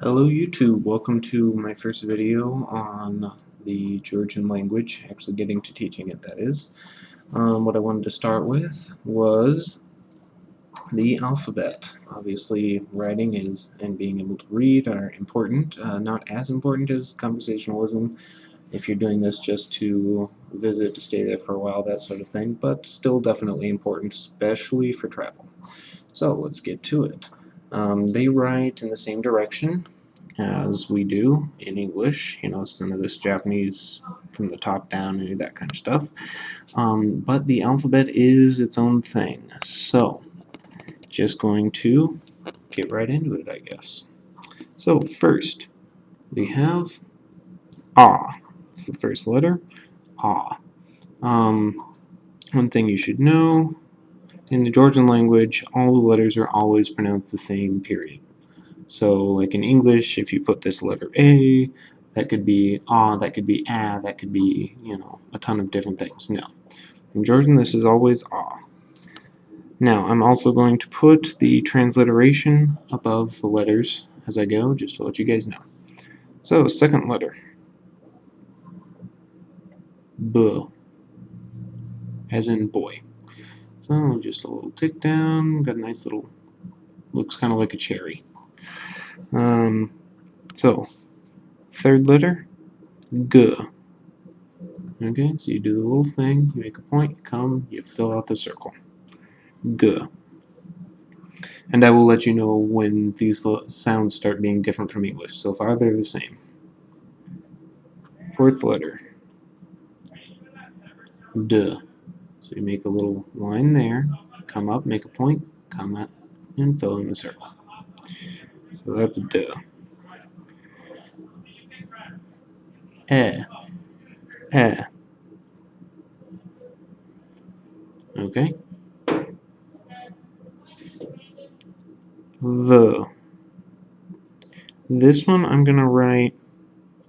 Hello YouTube, welcome to my first video on the Georgian language, actually getting to teaching it, that is. What I wanted to start with was the alphabet. Obviously writing and being able to read are important, not as important as conversationalism if you're doing this just to visit, to stay there for a while, that sort of thing, but still definitely important, especially for travel. So let's get to it. They write in the same direction as we do in English, none of this Japanese from the top down, any of that kind of stuff. But the alphabet is its own thing. So, just going to get right into it, I guess. So, first, we have Ah. It's the first letter, Ah. One thing you should know, in the Georgian language, all the letters are always pronounced the same, period. So, like in English, if you put this letter A, that could be ah, that could be ah, that could be, a ton of different things. No. In Georgian, this is always ah. Now, I'm also going to put the transliteration above the letters as I go, just to let you guys know. So, second letter. B, as in boy. So, just a little tick down, got a nice little, looks kind of like a cherry. So, third letter, G. Okay, so you do the little thing, you make a point, you come, you fill out the circle. G. And I will let you know when these sounds start being different from English. So far they're the same. Fourth letter. D. So you make a little line there, come up, make a point, come up, and fill in the circle. So that's D. E. E. Okay. V. This one I'm going to write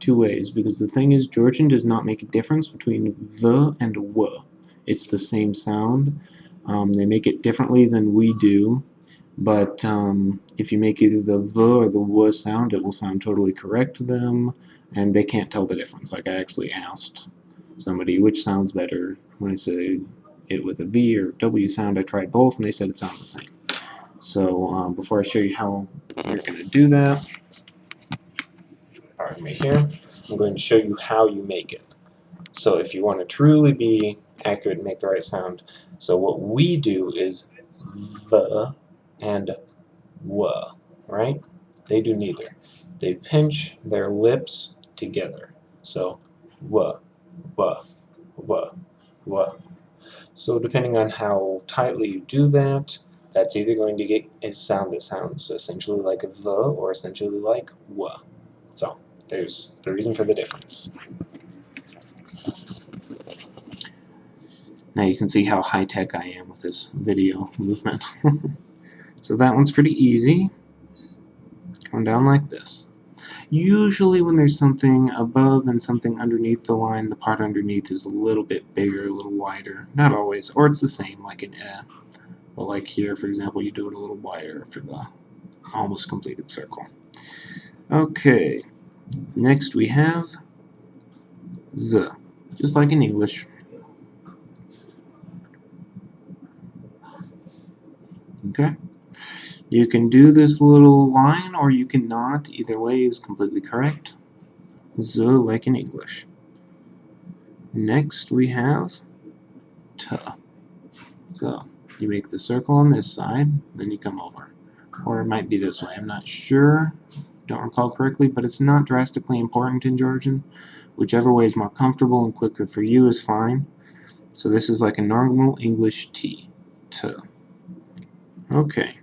two ways, because the thing is, Georgian does not make a difference between V and W. It's the same sound. They make it differently than we do, but if you make either the V or the W sound, it will sound totally correct to them, and they can't tell the difference. Like, I actually asked somebody which sounds better when I say it with a V or W sound. I tried both, and they said it sounds the same. So before I show you how you're going to do that, pardon me here, I'm going to show you how you make it. So if you want to truly be accurate and make the right sound, so what we do is the and w, right? They do neither. They pinch their lips together. So w, w, w, w. So depending on how tightly you do that, that's either going to get a sound that sounds essentially like a v or essentially like w. So there's the reason for the difference. Now you can see how high-tech I am with this video movement. So that one's pretty easy. Going down like this. Usually when there's something above and something underneath the line, the part underneath is a little bit bigger, a little wider. Not always, or it's the same, like in eh. But like here, for example, you do it a little wider for the almost completed circle. Okay, next we have z, just like in English. Okay, you can do this little line or you cannot. Either way is completely correct. Z, like in English. Next we have t. So you make the circle on this side, then you come over. Or it might be this way, I'm not sure, don't recall correctly, but it's not drastically important in Georgian. Whichever way is more comfortable and quicker for you is fine. So this is like a normal English T. T. Okay.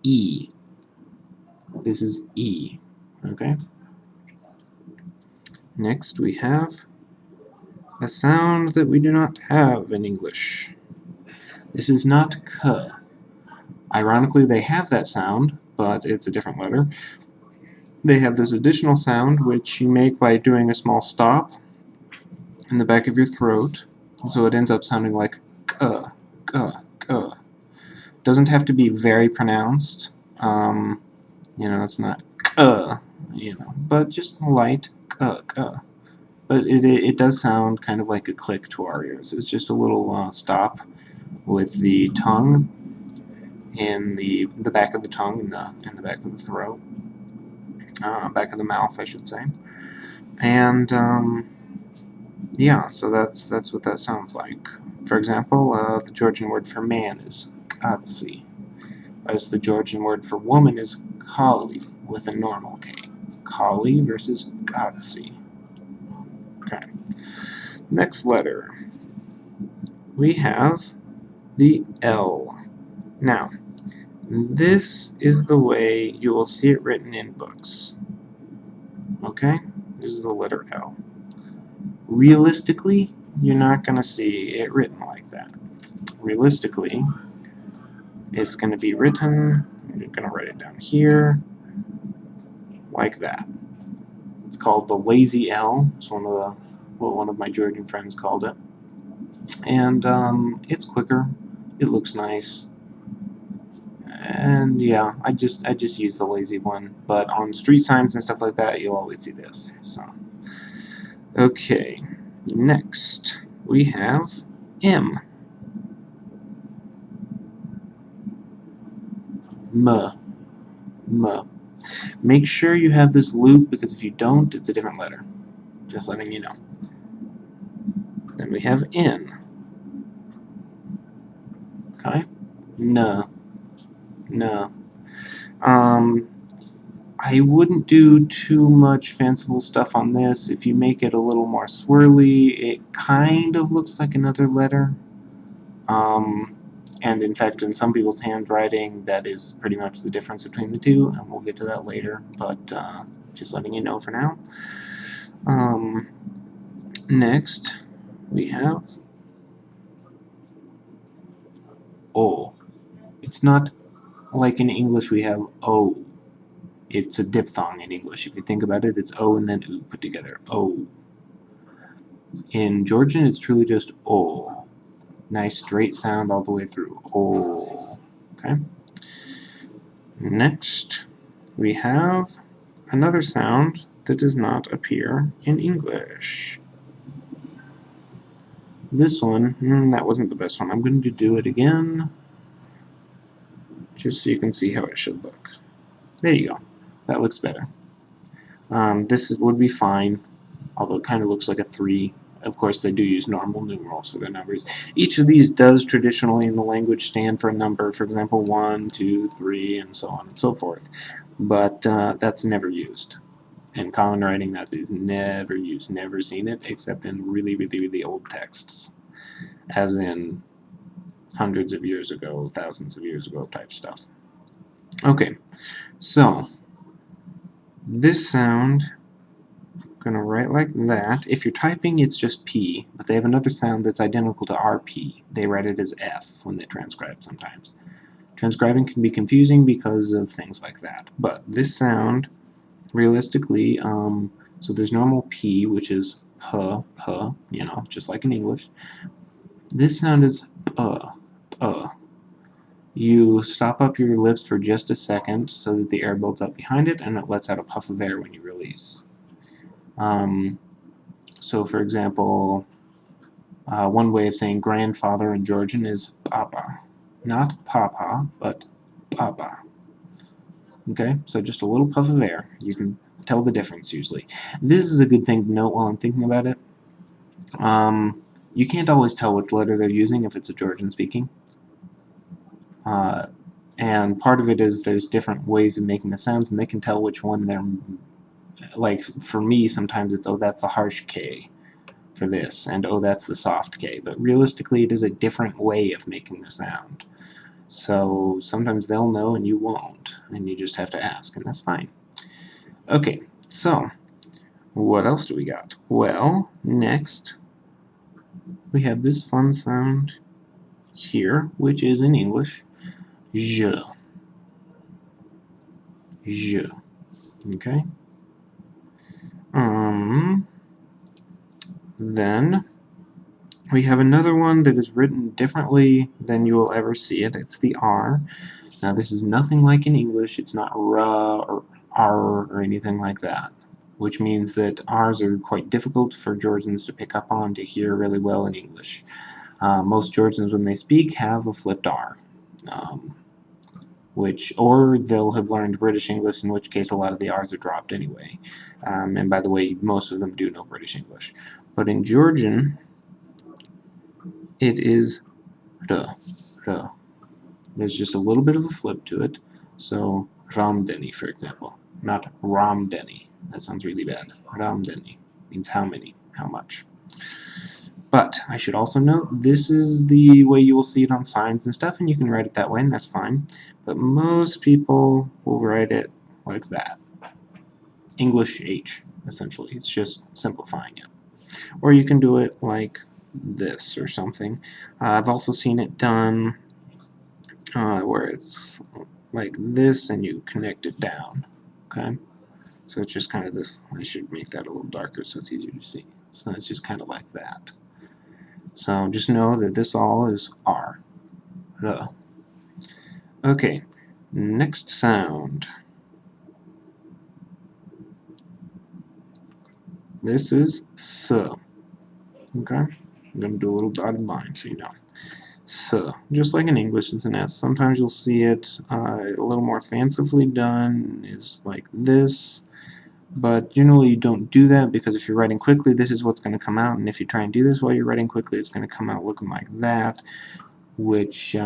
E. This is E. Okay. Next we have a sound that we do not have in English. This is not K. Ironically, they have that sound, but it's a different letter. They have this additional sound, which you make by doing a small stop in the back of your throat, so it ends up sounding like K, K, K. Doesn't have to be very pronounced. You know, it's not you know, but just light But it does sound kind of like a click to our ears. It's just a little stop with the tongue in the back of the tongue in the back of the throat, back of the mouth, I should say. And yeah, so that's what that sounds like. For example, the Georgian word for man is katsi, whereas the Georgian word for woman is kali with a normal K. Kali versus katsi. Okay. Next letter, we have the L. Now, this is the way you will see it written in books. Okay? This is the letter L. Realistically, you're not going to see it written like that. Realistically, it's going to be written, I'm going to write it down here, like that. It's called the lazy L. It's what one of my Georgian friends called it. And it's quicker. It looks nice. And yeah, I just use the lazy one. But on street signs and stuff like that, you'll always see this. So, okay. Next, we have M. M. M. Make sure you have this loop, because if you don't, it's a different letter. Just letting you know. Then we have N. Okay? N. N. I wouldn't do too much fanciful stuff on this. If you make it a little more swirly, it kind of looks like another letter. And in fact, in some people's handwriting, that is pretty much the difference between the two, and we'll get to that later, but just letting you know for now. Next, we have O. It's not like in English we have O. It's a diphthong in English. If you think about it, it's O and then U put together. O. In Georgian, it's truly just O. Nice straight sound all the way through. O. Okay? Next, we have another sound that does not appear in English. This one, that wasn't the best one. I'm going to do it again, just so you can see how it should look. There you go. That looks better. This would be fine, although it kind of looks like a 3. Of course, they do use normal numerals for their numbers. Each of these does traditionally in the language stand for a number, for example, 1, 2, 3, and so on and so forth. But that's never used. In common writing, that is never used. Never seen it, except in really, really, really old texts. As in hundreds of years ago, thousands of years ago type stuff. Okay, so this sound, I'm going to write like that. If you're typing, it's just P, but they have another sound that's identical to RP. They write it as F when they transcribe sometimes. Transcribing can be confusing because of things like that. But this sound, realistically, so there's normal P, which is P, you know, just like in English. This sound is P. You stop up your lips for just a second so that the air builds up behind it, and it lets out a puff of air when you release. So for example, one way of saying grandfather in Georgian is papa. Not papa, but papa. Okay, so just a little puff of air. You can tell the difference usually. This is a good thing to note while I'm thinking about it. You can't always tell which letter they're using if it's a Georgian speaking. And part of it is there's different ways of making the sounds, and they can tell which one they're... Like, for me, sometimes it's, oh, that's the harsh K for this, and oh, that's the soft K. But realistically, it is a different way of making the sound. So sometimes they'll know and you won't, and you just have to ask, and that's fine. Okay, so what else do we got? Well, next we have this fun sound here, which is in English, je. Je. Okay? Then we have another one that is written differently than you will ever see it. It's the R. Now this is nothing like in English. It's not ra or r or anything like that, which means that r's are quite difficult for Georgians to pick up on to hear really well in English. Most Georgians, when they speak, have a flipped r. Or they'll have learned British English, in which case a lot of the r's are dropped anyway. And by the way, most of them do know British English. But in Georgian, it is r, r. There's just a little bit of a flip to it. So Ramdeni, for example, not Ramdeni. That sounds really bad. Ramdeni means how many, how much. But I should also note, this is the way you will see it on signs and stuff, and you can write it that way, and that's fine. But most people will write it like that. English H, essentially. It's just simplifying it. Or you can do it like this or something. I've also seen it done where it's like this and you connect it down. Okay? So it's just kind of this. I should make that a little darker so it's easier to see. So it's just kind of like that. So just know that this all is R. R. Okay, next sound. This is S. Okay? I'm going to do a little dotted line so you know. S. Just like in English, it's an S. Sometimes you'll see it a little more fancifully done, is like this. But generally you don't do that, because if you're writing quickly, this is what's going to come out, and if you try and do this while you're writing quickly, it's going to come out looking like that, which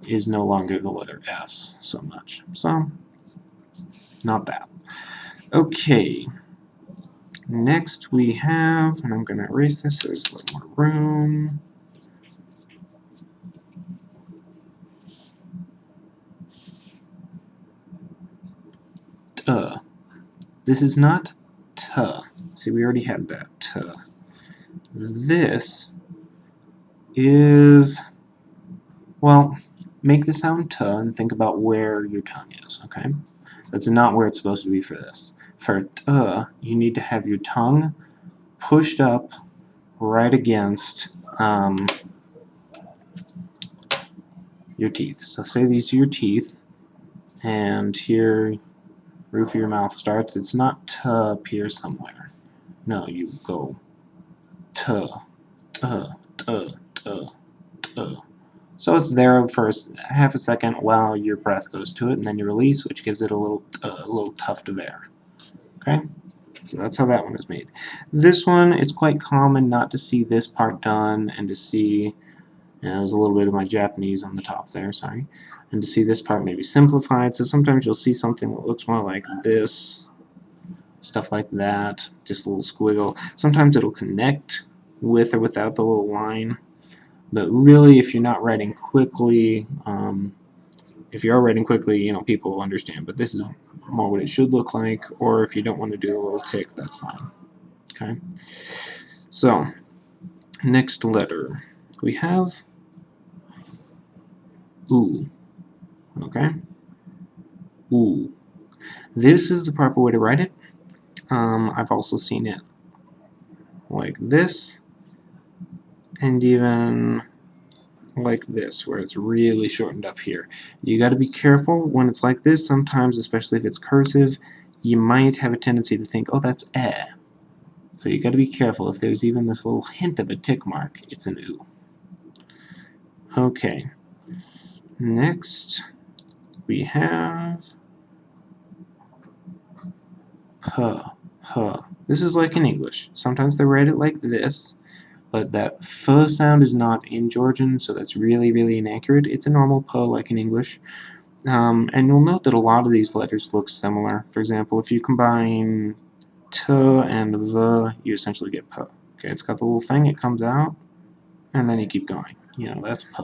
is no longer the letter S so much. So, not that. Okay, next we have, and I'm going to erase this so there's a little more room. Tuh. This is not tuh. See, we already had that tuh. This is, well, make the sound tuh and think about where your tongue is, okay? That's not where it's supposed to be for this. For tuh, you need to have your tongue pushed up right against your teeth. So say these are your teeth, and here, roof of your mouth starts. It's not tuh up here somewhere. No, you go tuh, tuh, tuh, tuh, tuh. So it's there for half a second while your breath goes to it, and then you release, which gives it a little tuft of air. Okay? So that's how that one is made. This one, it's quite common not to see this part done, and to see, there's a little bit of my Japanese on the top there, sorry, and to see this part maybe simplified. So sometimes you'll see something that looks more like this, stuff like that, just a little squiggle. Sometimes it'll connect with or without the little line. But really, if you're not writing quickly, if you are writing quickly, you know, people will understand. But this is more what it should look like. Or if you don't want to do the little tick, that's fine. Okay. So, next letter we have oo. Okay. Oo. This is the proper way to write it. I've also seen it like this, and even like this, where it's really shortened up here. You got to be careful when it's like this. Sometimes, especially if it's cursive, you might have a tendency to think, oh, that's eh. So you got to be careful. If there's even this little hint of a tick mark, it's an oo. Okay. Next, we have puh, puh. This is like in English. Sometimes they write it like this, but that f sound is not in Georgian, so that's really, really inaccurate. It's a normal p like in English. And you'll note that a lot of these letters look similar. For example, if you combine t and v, you essentially get p. Okay, it's got the little thing, it comes out, and then you keep going. You know, that's p.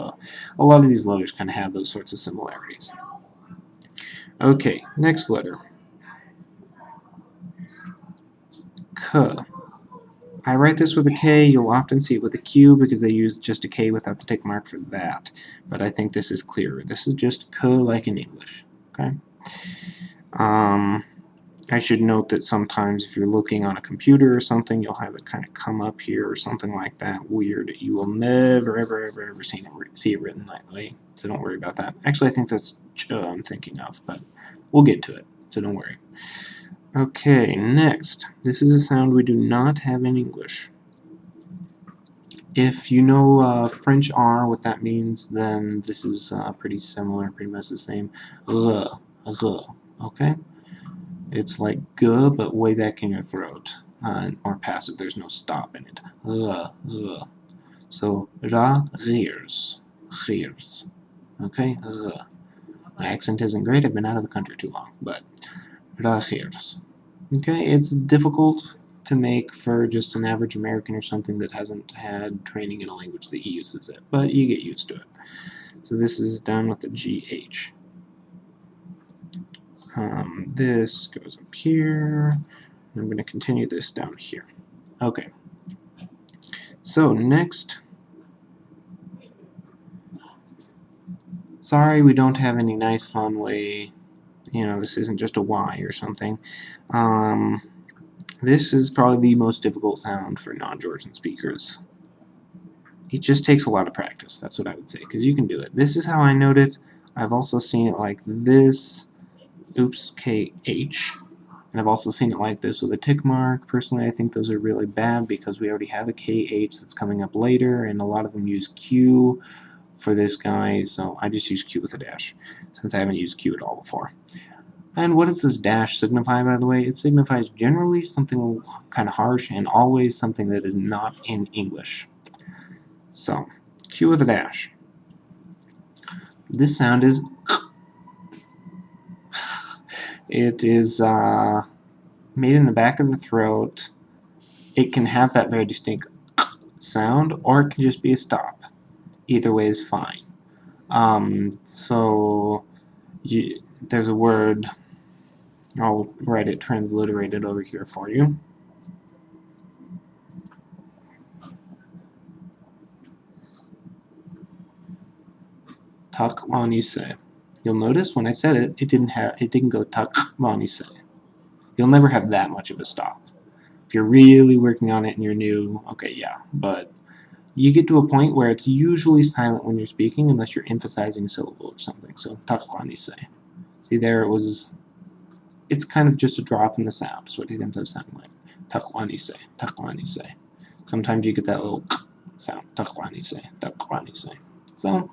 A lot of these letters kind of have those sorts of similarities. Okay, next letter. K. I write this with a K. You'll often see it with a Q because they use just a K without the tick mark for that. But I think this is clearer. This is just K like in English. Okay. I should note that sometimes if you're looking on a computer or something, you'll have it kind of come up here or something like that weird. You will never, ever see it written that way, so don't worry about that. Actually, I think that's ch I'm thinking of, but we'll get to it, so don't worry. Okay, next. This is a sound we do not have in English. If you know French R, what that means, then this is pretty similar, pretty much the same. Okay? It's like g, but way back in your throat. More passive, there's no stop in it. So, ra, rears. Okay? My accent isn't great, I've been out of the country too long, but ra, rears. Okay, it's difficult to make for just an average American or something that hasn't had training in a language that uses it, but you get used to it. So this is done with the GH. This goes up here. And I'm going to continue this down here. Okay. So next, sorry we don't have any nice fun way, this isn't just a Y or something. This is probably the most difficult sound for non-Georgian speakers. It just takes a lot of practice, that's what I would say, because you can do it. This is how I note it. I've also seen it like this, oops, KH, and I've also seen it like this with a tick mark. Personally, I think those are really bad because we already have a KH that's coming up later, and a lot of them use Q for this guy, so I just use Q with a dash, since I haven't used Q at all before. And what does this dash signify, by the way? It signifies generally something kind of harsh and always something that is not in English. So, Q with a dash. This sound is it is made in the back of the throat. It can have that very distinct sound, or it can just be a stop. Either way is fine. There's a word, I'll write it transliterated over here for you. Taklanise. You'll notice when I said it, it didn't go taklanise. You'll never have that much of a stop. If you're really working on it and you're new, okay, yeah, but you get to a point where it's usually silent when you're speaking unless you're emphasizing a syllable or something. So taklanise. See there, it's kind of just a drop in the sound. Is what it ends up sounding like. Taklanise, taklanise. Sometimes you get that little sound. Taklanise, taklanise. So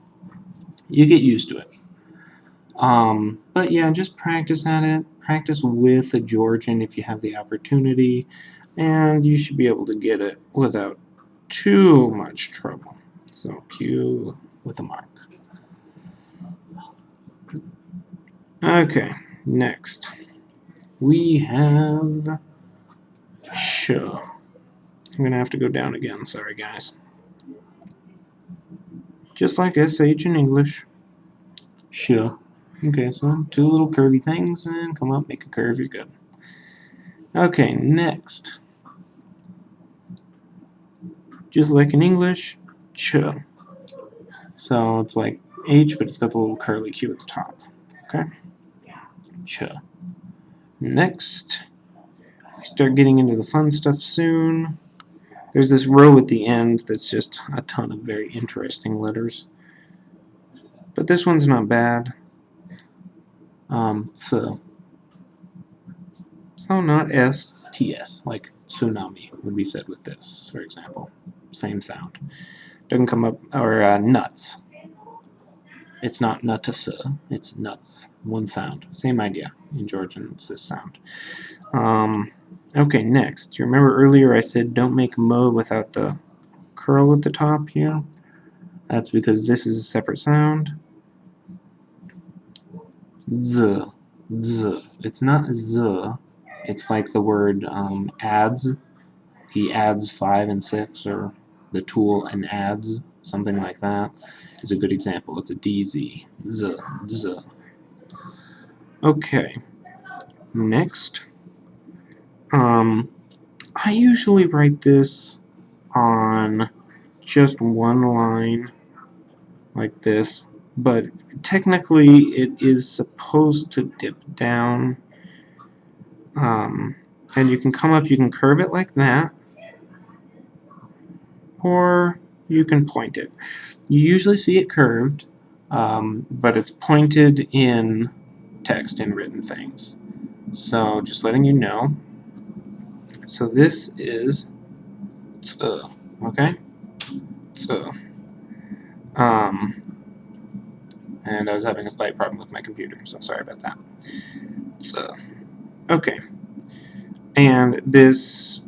you get used to it. But yeah, just practice at it. Practice with a Georgian if you have the opportunity, and you should be able to get it without too much trouble. So Q with a mark. Okay, next we have sh. I'm gonna have to go down again. Sorry, guys. Just like SH in English. Sh. Okay, so two little curvy things, and come up, make a curve, you're good. Okay, next. Just like in English, ch. So it's like H, but it's got the little curly Q at the top. Okay? Ch. Next, we start getting into the fun stuff soon. There's this row at the end that's just a ton of very interesting letters. But this one's not bad. So not S, TS, like tsunami would be said with this, for example. Same sound. Doesn't come up, or nuts. It's not nuts, it's nuts. One sound. Same idea. In Georgian, it's this sound. Okay, next. Do you remember earlier I said don't make mo without the curl at the top here? That's because this is a separate sound. Z. Z. It's not z. It's like the word adds. He adds 5 and 6, or the tool and adds, something like that, is a good example. It's a DZ. Z. Z. Okay. Next. I usually write this on just one line, like this, but technically it is supposed to dip down. And you can come up, you can curve it like that, or you can point it. You usually see it curved, but it's pointed in text, in written things. So just letting you know. So this is okay? Um, and I was having a slight problem with my computer, so sorry about that. Okay. And this,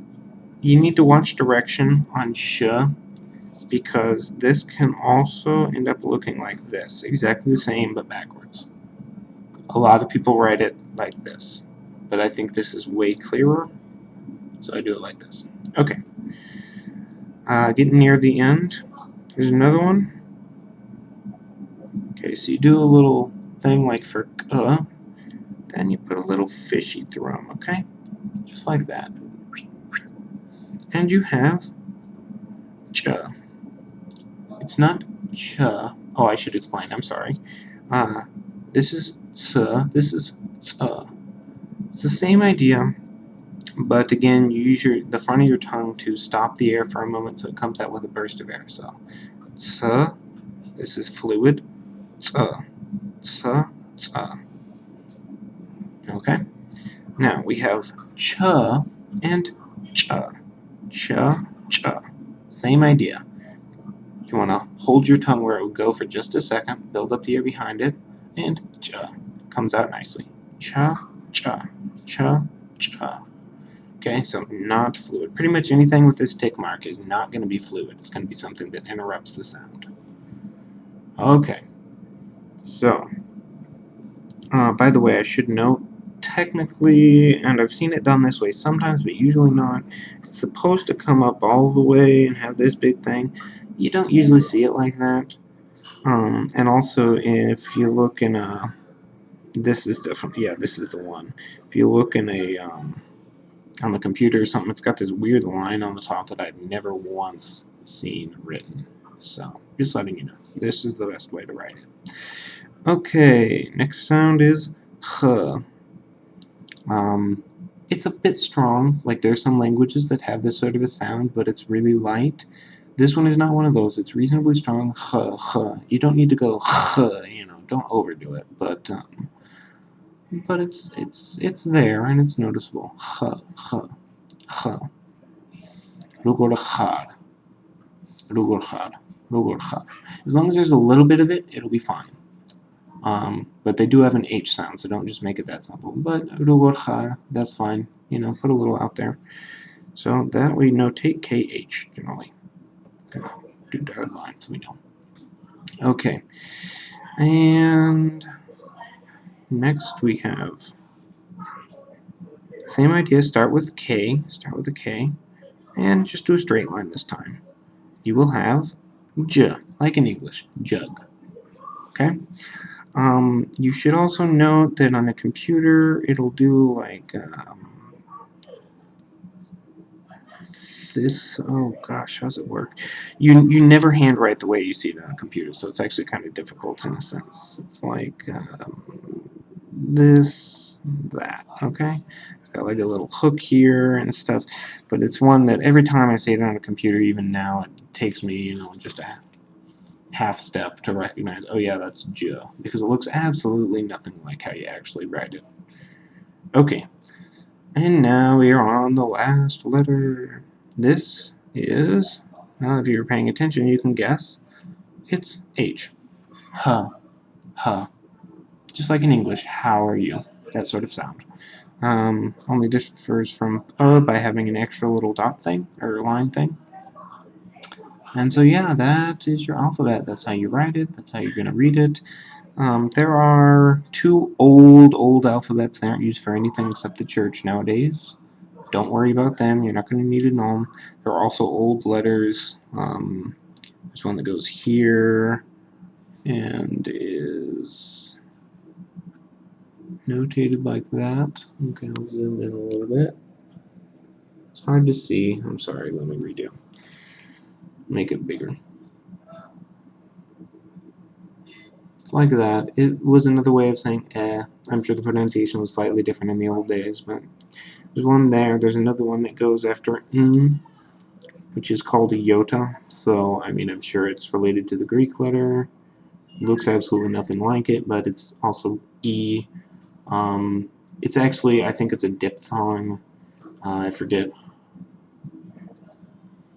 you need to watch direction on sh, because this can also end up looking like this. Exactly the same, but backwards. A lot of people write it like this, but I think this is way clearer, so I do it like this. Okay. Getting near the end. Here's another one. Okay, so you do a little thing like for then you put a little fishy through them, okay? Just like that. And you have ch. It's not ch. Oh, I should explain. I'm sorry. This is ts. This is ts. It's the same idea, but again, you use the front of your tongue to stop the air for a moment so it comes out with a burst of air. So, ts. This is fluid. Ts. Ts. Ts. Okay. Now we have ch and ch. Ch. Ch. Same idea. You want to hold your tongue where it would go for just a second, build up the air behind it, and cha comes out nicely. Cha, cha, cha, cha. Okay, so not fluid. Pretty much anything with this tick mark is not going to be fluid. It's going to be something that interrupts the sound. Okay, so, by the way, I should note, technically, and I've seen it done this way sometimes, but usually not, it's supposed to come up all the way and have this big thing. You don't usually see it like that. And also, if you look in a, this is different. Yeah, this is the one. If you look in a on the computer or something, it's got this weird line on the top that I've never once seen written. So just letting you know, this is the best way to write it. Okay, next sound is h. It's a bit strong. Like there's some languages that have this sort of a sound, but it's really light. This one is not one of those. It's reasonably strong. H, h. You don't need to go h. You know, don't overdo it. But it's there and it's noticeable. H, h, h. Rugorchar, rugorchar, rugorchar. As long as there's a little bit of it, it'll be fine. But they do have an H sound, so don't just make it that simple. But rugorchar, that's fine. You know, put a little out there. So that we notate KH generally. Gonna do dotted lines so we know. Okay. And next we have same idea, start with K, start with a K, and just do a straight line this time. You will have J, like in English, jug. Okay? You should also note that on a computer it'll do like this. Oh gosh, how's it work? You never handwrite the way you see it on a computer, so it's actually kind of difficult in a sense. It's like this, that. Okay, it's got like a little hook here and stuff, but it's one that every time I see it on a computer, even now, it takes me, you know, just a half step to recognize. Oh yeah, that's J, because it looks absolutely nothing like how you actually write it. Okay. And now we are on the last letter. This is, now if you're paying attention, you can guess, it's H. Huh. Huh. Just like in English, how are you? That sort of sound. Only differs from by having an extra little dot thing, or line thing. And so yeah, that is your alphabet. That's how you write it, that's how you're going to read it. There are two old alphabets that aren't used for anything except the church nowadays. Don't worry about them. You're not going to need to know them. There are also old letters. There's one that goes here and is notated like that. Okay, I'll zoom in a little bit. It's hard to see. I'm sorry. Let me redo. Make it bigger. It's like that. It was another way of saying eh. I'm sure the pronunciation was slightly different in the old days, but there's one there. There's another one that goes after n, which is called a iota. So, I mean, I'm sure it's related to the Greek letter. It looks absolutely nothing like it, but it's also e. It's actually, I think it's a diphthong. I forget.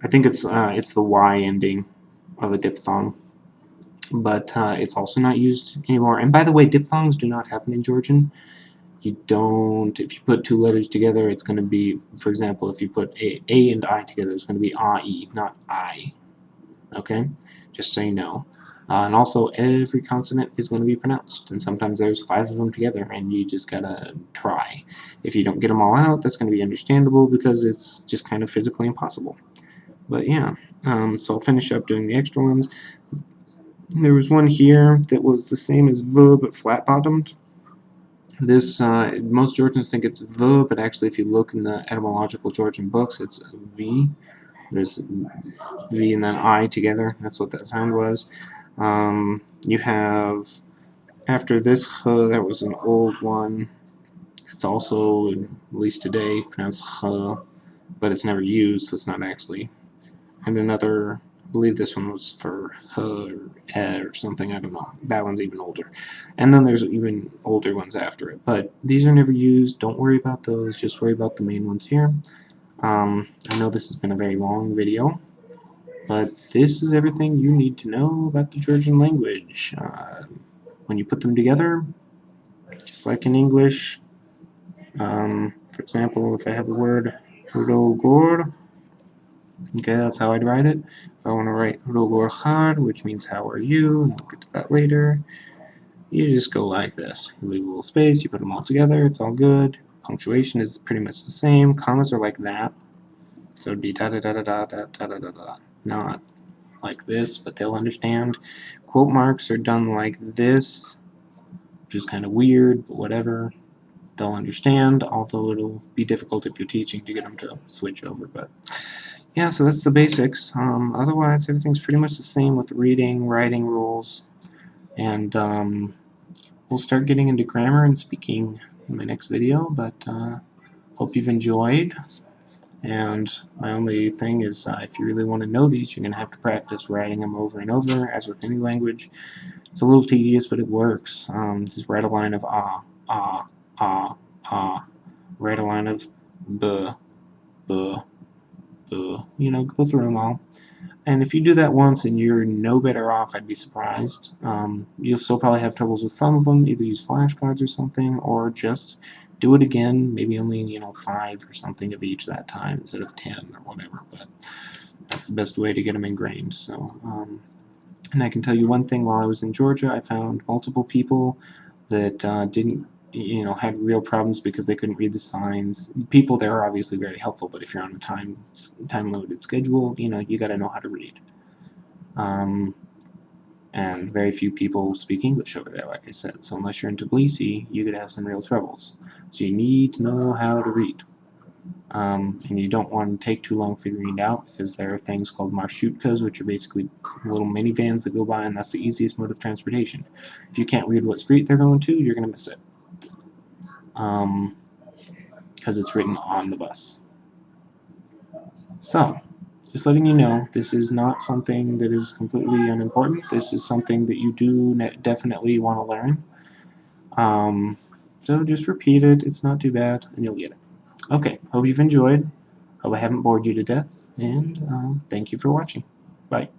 I think it's the y ending of a diphthong, but it's also not used anymore. And by the way, diphthongs do not happen in Georgian. You don't, if you put two letters together, it's going to be, for example, if you put a and I together, it's going to be I, not I. Okay? Just so you know. And also, every consonant is going to be pronounced, and sometimes there's 5 of them together, and you just gotta try. If you don't get them all out, that's going to be understandable because it's just kind of physically impossible. But yeah, so I'll finish up doing the extra ones. There was one here that was the same as V, but flat-bottomed. This, most Georgians think it's V, but actually if you look in the etymological Georgian books, it's V. There's V and then I together. That's what that sound was. You have, after this H, that was an old one. It's also, at least today, pronounced H, but it's never used, so it's not actually. And another, I believe this one was for H or something, I don't know. That one's even older. And then there's even older ones after it. But these are never used. Don't worry about those. Just worry about the main ones here. I know this has been a very long video, but this is everything you need to know about the Georgian language. When you put them together, just like in English, for example, if I have the word rogor, okay, that's how I'd write it. If I want to write rogor khar, which means how are you, and we'll get to that later, you just go like this. You leave a little space, you put them all together, it's all good. Punctuation is pretty much the same. Commas are like that. So it'd be da da da da da da da da da da. Not like this, but they'll understand. Quote marks are done like this, which is kind of weird, but whatever. They'll understand, although it'll be difficult if you're teaching to get them to switch over. But yeah, so that's the basics. Otherwise, everything's pretty much the same with reading, writing rules, and we'll start getting into grammar and speaking in my next video. But hope you've enjoyed. And my only thing is, if you really want to know these, you're going to have to practice writing them over and over, as with any language. It's a little tedious, but it works. Just write a line of ah, ah, ah, ah. Write a line of buh, buh, buh. You know, go through them all. And if you do that once and you're no better off, I'd be surprised. You'll still probably have troubles with some of them. Either use flashcards or something, or just do it again. Maybe only 5 or something of each that time instead of 10 or whatever. But that's the best way to get them ingrained. So, and I can tell you one thing: while I was in Georgia, I found multiple people that didn't. Had real problems because they couldn't read the signs. People there are obviously very helpful, but if you're on a time-limited schedule, you got to know how to read. And very few people speak English over there, like I said. So unless you're in Tbilisi, you could have some real troubles. So you need to know how to read. And you don't want to take too long figuring it out because there are things called marshutkas, which are basically little minivans that go by, and that's the easiest mode of transportation. If you can't read what street they're going to, you're going to miss it. Because it's written on the bus. So, just letting you know, this is not something that is completely unimportant. This is something that you do definitely want to learn. So just repeat it. It's not too bad, and you'll get it. Okay, hope you've enjoyed. Hope I haven't bored you to death, and thank you for watching. Bye.